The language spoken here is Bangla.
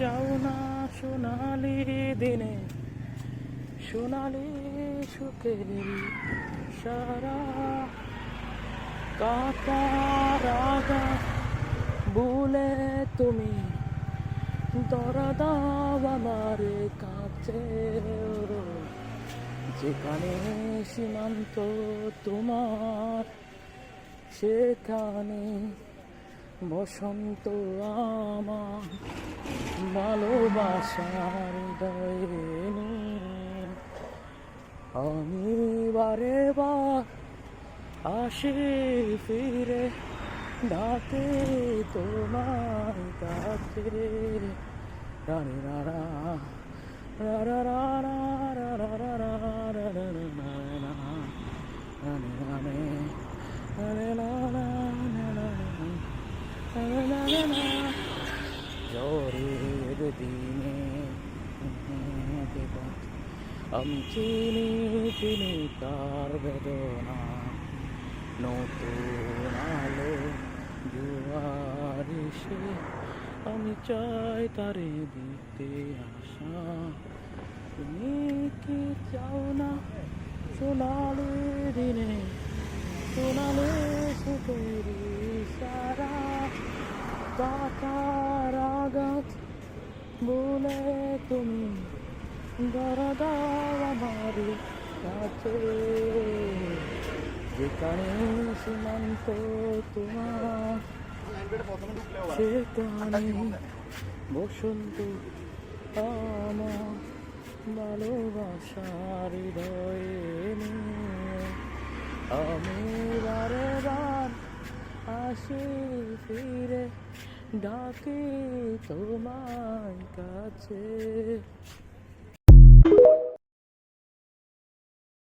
যাও না সোনালি দিনে, সোনালি সুখের সারা কাটার আঘাত ভুলে তুমি ধরা দাও আমার কাছে। যেখানে সীমান্ত তোমার, সেখানে বসন্ত আমার ভালোবাসার হৃদয়ে। আমি বারে বার আসি ফিরে ডাকে তোমার কাছে। রানি রারা রারা রারা রারা রারা রারা রানি রানে রানে রানা ঝড়ের দিনে আমি চিনি চিনি তার বেদনা। নতুন আলো জোয়ার এসে আমি চাই তারে দিতে আসা। তুমি কি চাও না সোনালি দিনে, সোনালি সুখের সারা কাটার আঘাত বলে তুমি ধরা দাও আমার কাছে। যেখানে সীমান্ত তোমার, সেখানে বসন্ত আমার ভালোবাসার হৃদয়ে। আমি বারে বার আসি ফিরে ডাকি তোমার কাছে।